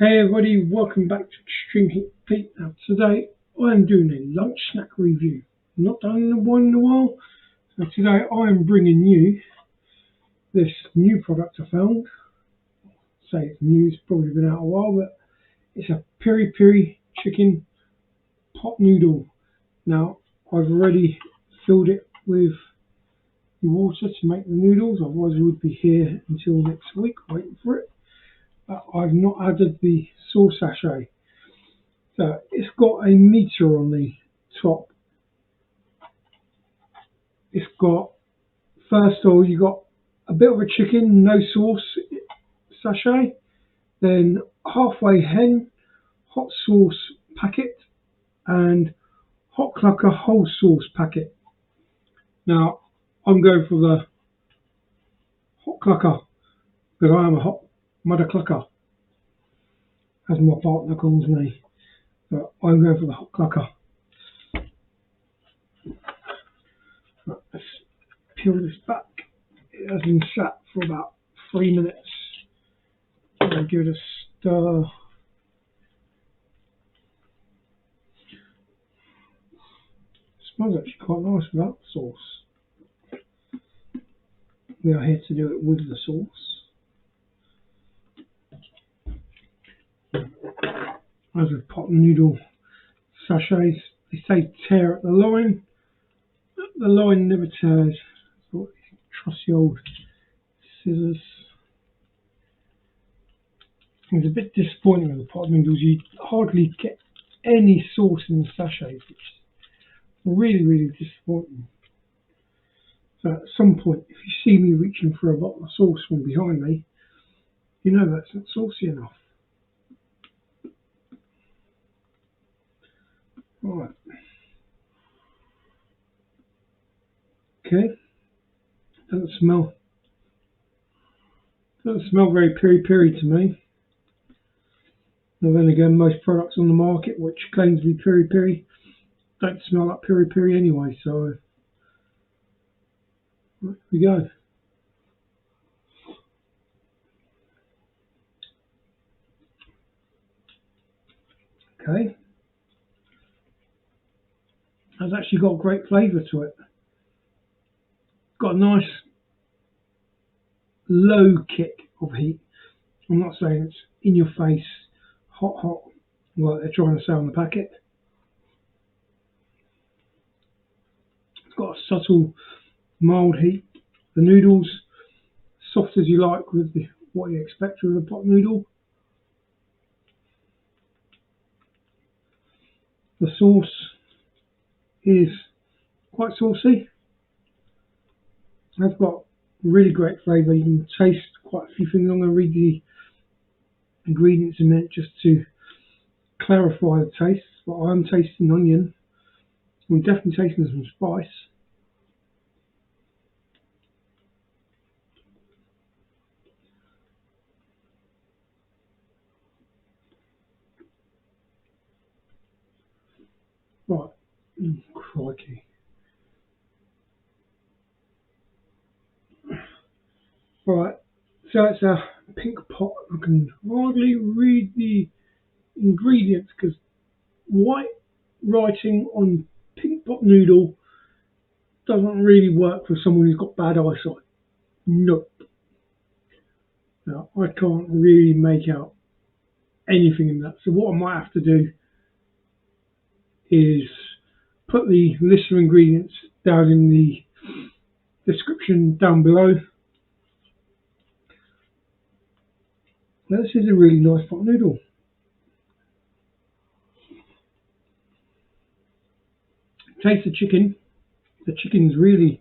Hey everybody, welcome back to Extreme Heat Pete. Now today I am doing a lunch snack review. Not done one in a while, so today I am bringing you this new product I found. Say it's new, it's probably been out a while, but it's a Piri Piri chicken pot noodle. Now I've already filled it with the water to make the noodles, otherwise we would be here until next week waiting for it. But I've not added the sauce sachet. So it's got a meter on the top. It's got, first of all, you got a bit of a chicken, no sauce sachet, then halfway hen, hot sauce packet, and hot clucker whole sauce packet. Now, I'm going for the hot clucker because I am a hot mother clucker, as my partner calls me. But I'm going for the hot clucker. Right, let's peel this back. It has been sat for about 3 minutes. I'll give it a stir. Smells actually quite nice without the sauce. We are here to do it with the sauce. As with pot noodle sachets, they say tear at the line. The line never tears. So trusty old scissors. It's a bit disappointing with the pot noodles. You hardly get any sauce in the sachets, which is really disappointing. So at some point, if you see me reaching for a bottle of sauce from behind me, you know that's not saucy enough. Right. Okay. Doesn't smell very piri piri to me. And then again, most products on the market which claim to be piri piri don't smell like piri piri anyway. So here we go. Okay. It's actually got great flavour to it. Got a nice low kick of heat. I'm not saying it's in your face, hot, like they're trying to say on the packet. It's got a subtle, mild heat. The noodles, soft as you like with what you expect with a pot noodle. The sauce is quite saucy. I've got really great flavour. You can taste quite a few things. I'm going to read the ingredients in a minute just to clarify the taste. But I'm tasting onion. I'm definitely tasting some spice. Right, crikey. Right, so it's a pink pot. I can hardly read the ingredients because white writing on pink pot noodle doesn't really work for someone who's got bad eyesight. Nope. Now, I can't really make out anything in that. So what I might have to do is put the list of ingredients down in the description down below. Now, this is a really nice pot noodle. Taste the chicken. The chicken's really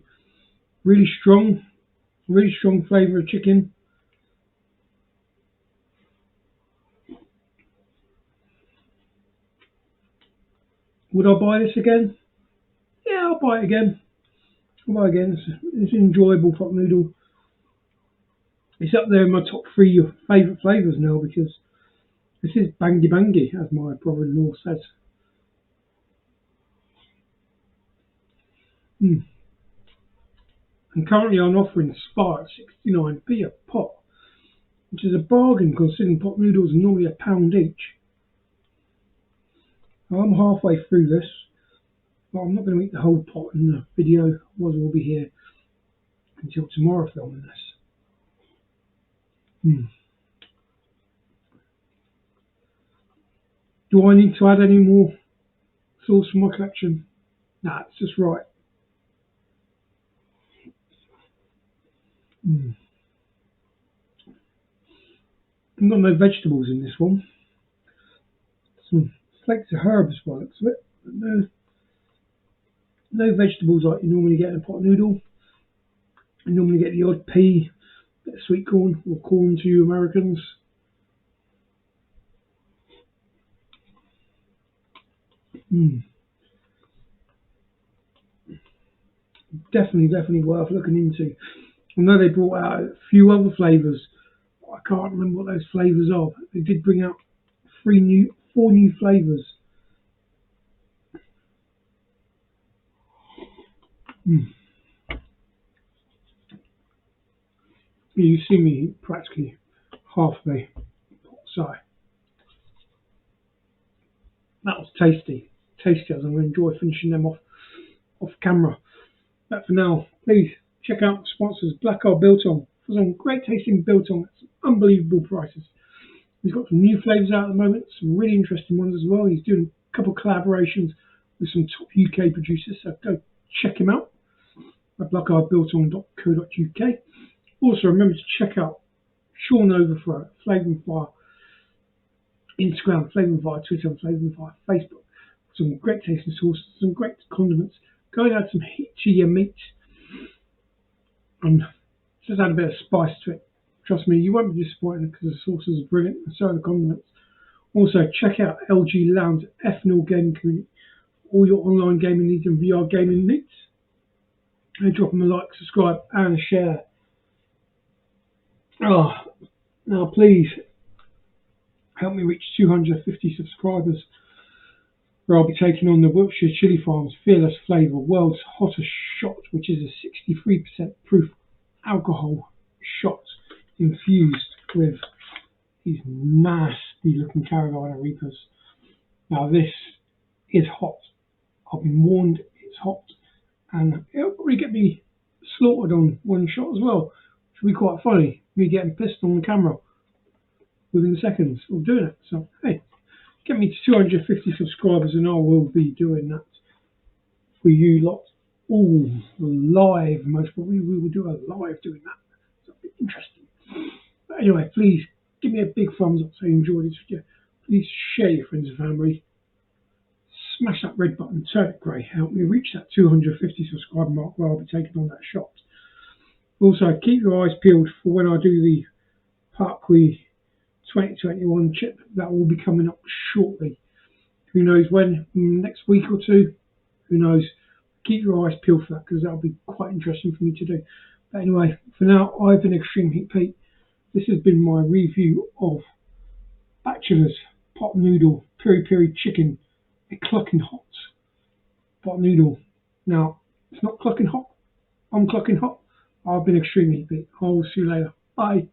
strong, really strong flavour of chicken. Would I buy this again? Yeah, I'll buy it again. I'll buy it again. It's an enjoyable pot noodle. It's up there in my top 3 favourite flavours now because this is bangy bangy, as my brother-in-law says. And currently on offer in Spar at 69p a pot. which is a bargain considering pot noodles are normally £1 each. Now, I'm halfway through this, but I'm not going to eat the whole pot in the video, otherwise we'll be here until tomorrow filming this. Do I need to add any more sauce for my collection? Nah, it's just right. I've got no vegetables in this one. Some flakes of herbs by the looks of it, but no vegetables like you normally get in a pot noodle. You normally get the odd pea, bit of sweet corn, or corn to you Americans. Definitely worth looking into. I know they brought out a few other flavours. I can't remember what those flavours are. But they did bring out four new flavours. You see me practically half the pot side. That was tasty. Tasty as I'm going to enjoy finishing them off camera. But for now, please check out the sponsors, Black Eye Biltong, for some great tasting biltong at some unbelievable prices. He's got some new flavours out at the moment, some really interesting ones as well. He's doing a couple of collaborations with some top UK producers, so go check him out at blackeyebiltong.co.uk. Also remember to check out Sean over for Flavour and Fire Instagram, Flavour and Fire Twitter, and Flavour and Fire Facebook. Some great tasting sauces, some great condiments. Go and add some heat to your meat and just add a bit of spice to it. Trust me, you won't be disappointed because the sauces are brilliant and so are the condiments. Also, check out LG Lounge F0 Gaming Community, all your online gaming needs and VR gaming needs. And drop them a like, subscribe, and share. Now please help me reach 250 subscribers, where I'll be taking on the Wiltshire Chili Farms Fearless Flavour World's Hottest Shot, which is a 63% proof alcohol shot infused with these nasty looking Carolina Reapers. Now this is hot. I've been warned it's hot, and it'll probably get me slaughtered on one shot as well, which will be quite funny, me getting pissed on the camera within seconds of doing it. So hey, get me to 250 subscribers and I will be doing that for you lot all live. Most probably we will do a live doing that, so it'll be interesting. But anyway, please give me a big thumbs up so you enjoyed this video. Please share your friends and family. Smash that red button, turn it grey, help me reach that 250 subscriber mark where I'll be taking on that shot. Also, keep your eyes peeled for when I do the Parkway 2021 chip that will be coming up shortly. Who knows when, next week or two, who knows. Keep your eyes peeled for that because that'll be quite interesting for me to do. But anyway, for now, I've been Extreme Heat Pete. This has been my review of Bachelor's Pot Noodle Piri Piri Chicken, a clucking hot pot noodle. Now, it's not clucking hot, I'm clucking hot. I've been Extreme Heat Pete. I will see you later. Bye.